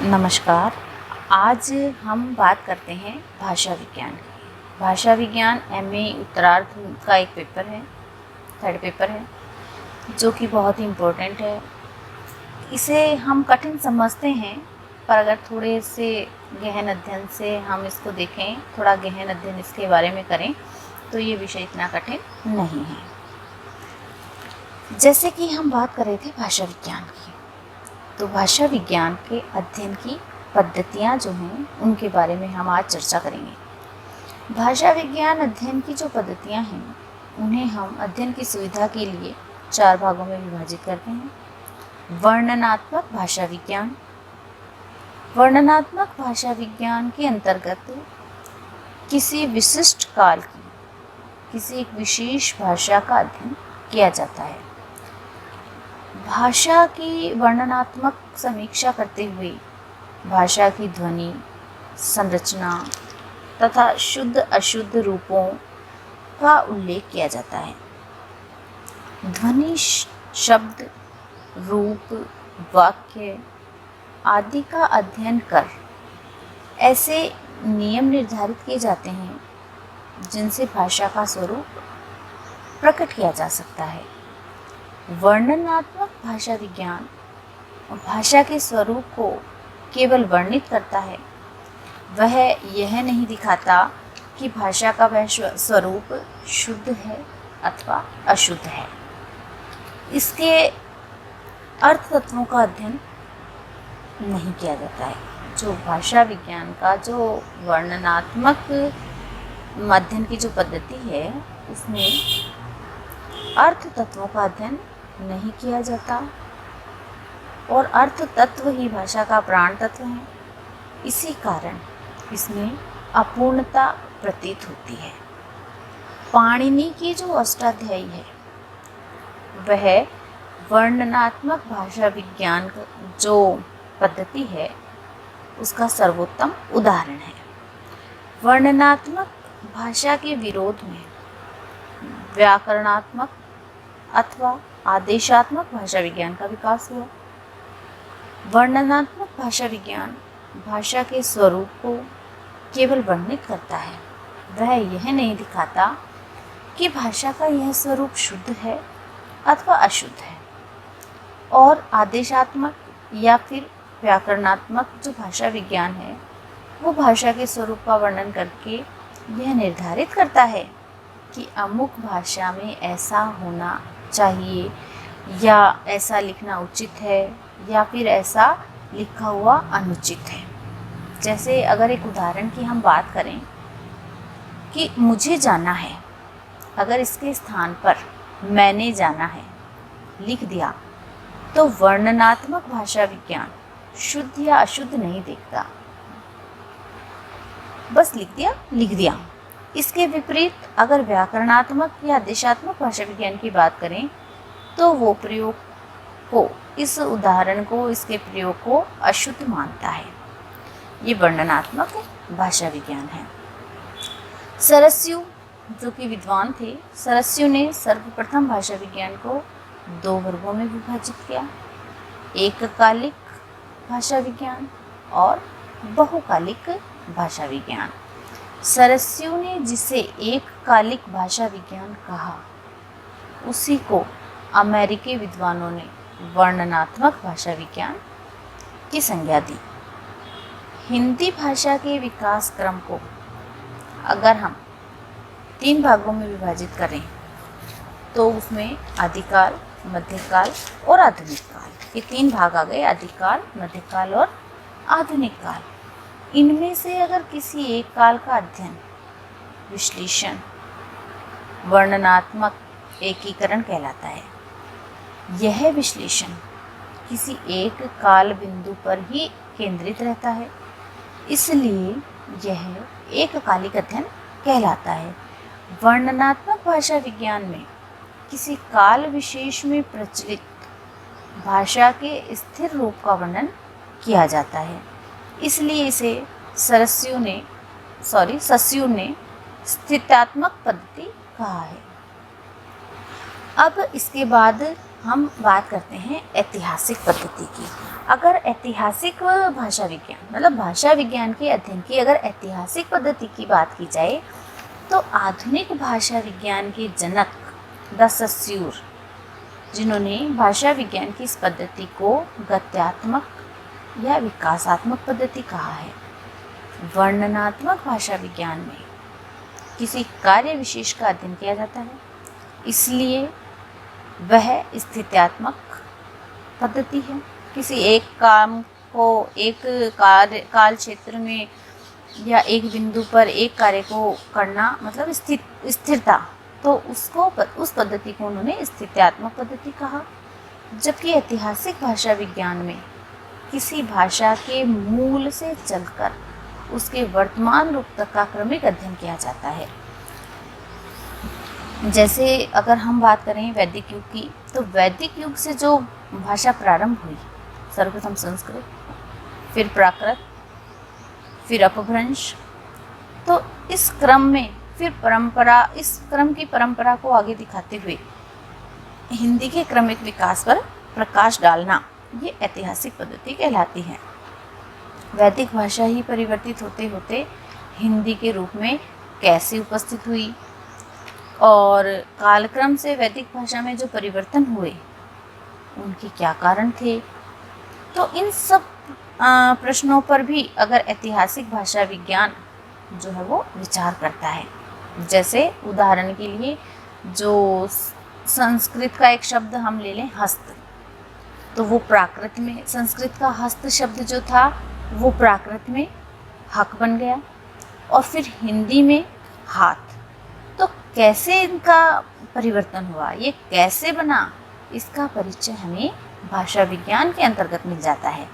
नमस्कार। आज हम बात करते हैं भाषा विज्ञान की। भाषा विज्ञान एमए उत्तरार्ध का एक पेपर है, थर्ड पेपर है, जो कि बहुत ही इम्पोर्टेंट है। इसे हम कठिन समझते हैं, पर अगर थोड़े से गहन अध्ययन से हम इसको देखें, थोड़ा गहन अध्ययन इसके बारे में करें, तो ये विषय इतना कठिन नहीं है। जैसे कि हम बात कर रहे थे भाषा विज्ञान की, तो भाषा विज्ञान के अध्ययन की पद्धतियाँ जो हैं उनके बारे में हम आज चर्चा करेंगे। भाषा विज्ञान अध्ययन की जो पद्धतियाँ हैं उन्हें हम अध्ययन की सुविधा के लिए 4 भागों में विभाजित करते हैं। वर्णनात्मक भाषा विज्ञान। वर्णनात्मक भाषा विज्ञान के अंतर्गत किसी विशिष्ट काल की किसी एक विशेष भाषा का अध्ययन किया जाता है। भाषा की वर्णनात्मक समीक्षा करते हुए भाषा की ध्वनि, संरचना तथा शुद्ध अशुद्ध रूपों का उल्लेख किया जाता है। ध्वनि, शब्द, रूप, वाक्य आदि का अध्ययन कर ऐसे नियम निर्धारित किए जाते हैं जिनसे भाषा का स्वरूप प्रकट किया जा सकता है। वर्णनात्मक भाषा विज्ञान भाषा के स्वरूप को केवल वर्णित करता है, वह यह नहीं दिखाता कि भाषा का वह स्वरूप शुद्ध है अथवा अशुद्ध है। इसके अर्थ तत्वों का अध्ययन नहीं किया जाता है। जो भाषा विज्ञान का जो वर्णनात्मक अध्ययन की जो पद्धति है, उसमें अर्थ तत्वों का अध्ययन नहीं किया जाता और अर्थ तत्व ही भाषा का प्राण तत्व है। इसी कारण इसमें अपूर्णता प्रतीत होती है। पाणिनि की जो अष्टाध्यायी है वह वर्णनात्मक भाषा विज्ञान जो पद्धति है उसका सर्वोत्तम उदाहरण है। वर्णनात्मक भाषा के विरोध में व्याकरणात्मक अथवा आदेशात्मक भाषा विज्ञान का विकास हुआ। वर्णनात्मक भाषा विज्ञान भाषा के स्वरूप को केवल वर्णित करता है, वह यह नहीं दिखाता कि भाषा का यह स्वरूप शुद्ध है अथवा अशुद्ध है। और आदेशात्मक या फिर व्याकरणात्मक जो भाषा विज्ञान है वो भाषा के स्वरूप का वर्णन करके यह निर्धारित करता है कि अमुक भाषा में ऐसा होना चाहिए या ऐसा लिखना उचित है या फिर ऐसा लिखा हुआ अनुचित है। जैसे अगर एक उदाहरण की हम बात करें कि मुझे जाना है, अगर इसके स्थान पर मैंने जाना है लिख दिया तो वर्णनात्मक भाषा विज्ञान शुद्ध या अशुद्ध नहीं देखता, बस लिख दिया। इसके विपरीत अगर व्याकरणात्मक या आदेशात्मक भाषा विज्ञान की बात करें तो वो प्रयोग को, इस उदाहरण को, इसके प्रयोग को अशुद्ध मानता है। ये वर्णनात्मक भाषा विज्ञान है। सरस्यु जो कि विद्वान थे, सरस्यु ने सर्वप्रथम भाषा विज्ञान को 2 वर्गों में विभाजित किया, एककालिक भाषा विज्ञान और बहुकालिक भाषा विज्ञान। सरस्यु ने जिसे एककालिक भाषा विज्ञान कहा, उसी को अमेरिकी विद्वानों ने वर्णनात्मक भाषा विज्ञान की संज्ञा दी। हिंदी भाषा के विकास क्रम को अगर हम 3 भागों में विभाजित करें तो उसमें आदिकाल, मध्यकाल और आधुनिक काल, ये 3 भाग आ गए, आदिकाल, मध्यकाल और आधुनिक काल। इनमें से अगर किसी एक काल का अध्ययन, विश्लेषण, वर्णनात्मक एकीकरण कहलाता है। यह विश्लेषण किसी एक काल बिंदु पर ही केंद्रित रहता है, इसलिए यह एककालिक अध्ययन कहलाता है। वर्णनात्मक भाषा विज्ञान में किसी काल विशेष में प्रचलित भाषा के स्थिर रूप का वर्णन किया जाता है, इसलिए इसे सस्यु ने स्थित्यात्मक पद्धति कहा है। अब इसके बाद हम बात करते हैं ऐतिहासिक पद्धति की। अगर ऐतिहासिक भाषा विज्ञान मतलब भाषा विज्ञान के अध्ययन की अगर ऐतिहासिक पद्धति की बात की जाए तो आधुनिक भाषा विज्ञान के जनक द सस्यूर, जिन्होंने भाषा विज्ञान की इस पद्धति को गत्यात्मक या विकासात्मक पद्धति कहा है। वर्णनात्मक भाषा विज्ञान में किसी कार्य विशेष का अध्ययन किया जाता है, इसलिए वह स्थित्यात्मक पद्धति है। किसी एक काम को एक काल क्षेत्र में या एक बिंदु पर एक कार्य को करना मतलब स्थिरता, तो उस पद्धति को उन्होंने स्थित्यात्मक पद्धति कहा। जबकि ऐतिहासिक भाषा विज्ञान में किसी भाषा के मूल से चलकर उसके वर्तमान रूप तक का क्रमिक अध्ययन किया जाता है। जैसे अगर हम बात करें वैदिक युग की, तो वैदिक युग से जो भाषा प्रारंभ हुई, सर्वप्रथम संस्कृत, फिर प्राकृत, फिर अपभ्रंश, तो इस क्रम में फिर इस क्रम की परंपरा को आगे दिखाते हुए हिंदी के क्रमिक विकास पर प्रकाश डालना, ये ऐतिहासिक पद्धति कहलाती है। वैदिक भाषा ही परिवर्तित होते होते हिंदी के रूप में कैसे उपस्थित हुई और कालक्रम से वैदिक भाषा में जो परिवर्तन हुए उनके क्या कारण थे, तो इन सब प्रश्नों पर भी अगर ऐतिहासिक भाषा विज्ञान जो है वो विचार करता है। जैसे उदाहरण के लिए जो संस्कृत का एक शब्द हम ले लें हस्त, तो वो प्राकृत में संस्कृत का हस्त शब्द जो था वो प्राकृत में हक बन गया और फिर हिंदी में हाथ। तो कैसे इनका परिवर्तन हुआ, ये कैसे बना, इसका परिचय हमें भाषा विज्ञान के अंतर्गत मिल जाता है।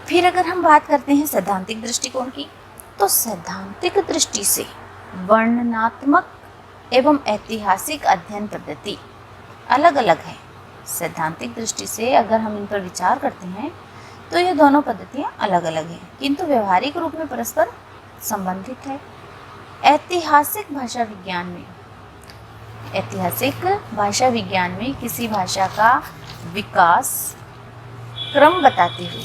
फिर अगर हम बात करते हैं सैद्धांतिक दृष्टिकोण की, तो सैद्धांतिक दृष्टि से वर्णनात्मक एवं ऐतिहासिक अध्ययन पद्धति अलग अलग है। सैद्धांतिक दृष्टि से अगर हम इन पर विचार करते हैं तो ये दोनों पद्धतियाँ अलग अलग हैं, किंतु व्यवहारिक रूप में परस्पर संबंधित है। ऐतिहासिक भाषा विज्ञान में किसी भाषा का विकास क्रम बताते हुए,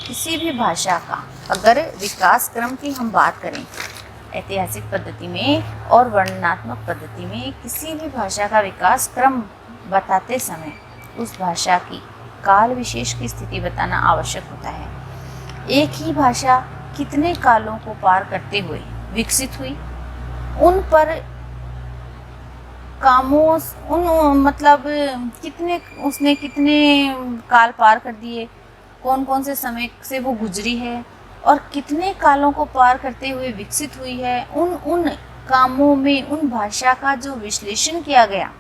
किसी भी भाषा का अगर विकास क्रम की हम बात करें ऐतिहासिक पद्धति में और वर्णनात्मक पद्धति में, किसी भी भाषा का विकास क्रम बताते समय उस भाषा की काल विशेष की स्थिति बताना आवश्यक होता है। एक ही भाषा कितने कालों को पार करते हुए विकसित हुई, उन पर कामों मतलब उसने कितने काल पार कर दिए, कौन कौन से समय से वो गुजरी है और कितने कालों को पार करते हुए विकसित हुई है, उन कामों में उन भाषा का जो विश्लेषण किया गया,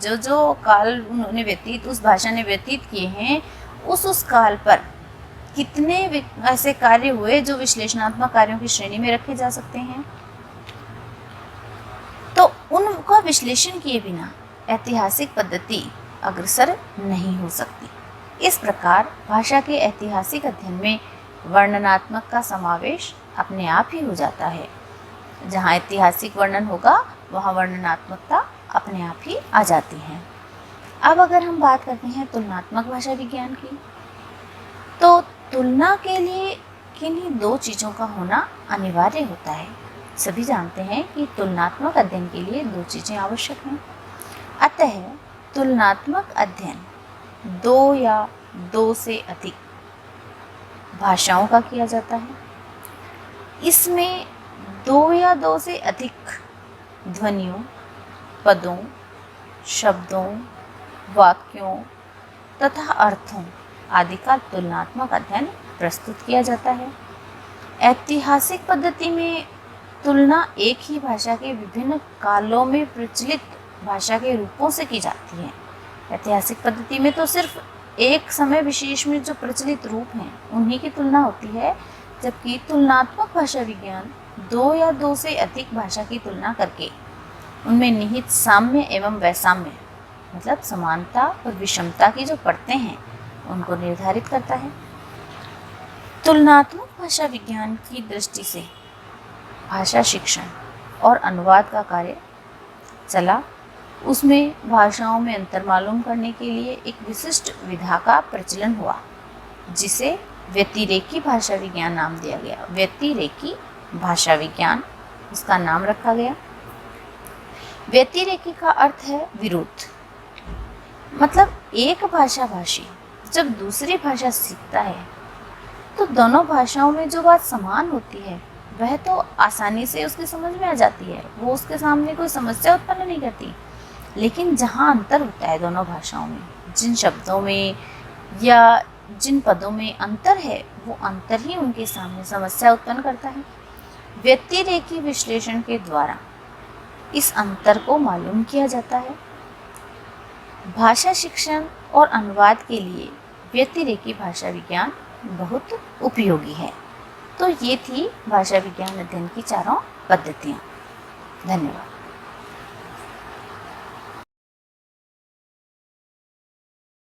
जो काल उन्होंने उस भाषा ने व्यतीत किए हैं, उस काल पर कितने ऐसे कार्य हुए जो विश्लेषणात्मक कार्यों की श्रेणी में रखे जा सकते हैं। तो उनका विश्लेषण किए बिना ऐतिहासिक पद्धति अग्रसर नहीं हो सकती। इस प्रकार भाषा के ऐतिहासिक अध्ययन में वर्णनात्मक का समावेश अपने आप ही हो जाता है। जहाँ ऐतिहासिक वर्णन होगा वहाँ वर्णनात्मकता अपने आप ही आ जाती है। अब अगर हम बात करते हैं तुलनात्मक भाषा विज्ञान की, तो तुलना के लिए किन्हीं दो चीज़ों का होना अनिवार्य होता है। सभी जानते हैं कि तुलनात्मक अध्ययन के लिए दो चीज़ें आवश्यक हैं। अतः तुलनात्मक अध्ययन दो या दो से अधिक भाषाओं का किया जाता है। इसमें दो या दो से अधिक ध्वनियों, पदों, शब्दों, वाक्यों तथा अर्थों आदि का तुलनात्मक अध्ययन प्रस्तुत किया जाता है। ऐतिहासिक पद्धति में तुलना एक ही भाषा के विभिन्न कालों में प्रचलित भाषा के रूपों से की जाती है। ऐतिहासिक पद्धति में तो सिर्फ एक समय विशेष में जो प्रचलित रूप हैं उन्हीं की तुलना होती है, जबकि तुलनात्मक भाषा विज्ञान दो या दो से अधिक भाषा की तुलना करके उनमें निहित साम्य एवं वैसाम्य मतलब समानता और विषमता की जो परतें हैं उनको निर्धारित करता है। तुलनात्मक भाषा विज्ञान की दृष्टि से भाषा शिक्षण और अनुवाद का कार्य चला। उसमें भाषाओं में अंतर मालूम करने के लिए एक विशिष्ट विधा का प्रचलन हुआ, जिसे व्यतिरेकी भाषा विज्ञान नाम दिया गया। व्यतिरेकी भाषा विज्ञान इसका नाम रखा गया। व्यतिरेकी का अर्थ है विरुद्ध, मतलब एक भाषा भाषी जब दूसरी भाषा सीखता है तो दोनों भाषाओं में जो बात समान होती है वह तो आसानी से उसकी समझ में आ जाती है, वो उसके सामने कोई समस्या उत्पन्न नहीं करती। लेकिन जहाँ अंतर होता है दोनों भाषाओं में, जिन शब्दों में या जिन पदों में अंतर है, वो अंतर ही उनके सामने समस्या उत्पन्न करता है। व्यतिरेकी विश्लेषण के द्वारा इस अंतर को मालूम किया जाता है। भाषा शिक्षण और अनुवाद के लिए व्यतिरेकी भाषा विज्ञान बहुत उपयोगी है। तो ये थी भाषा विज्ञान अध्ययन की चारों पद्धतियाँ। धन्यवाद।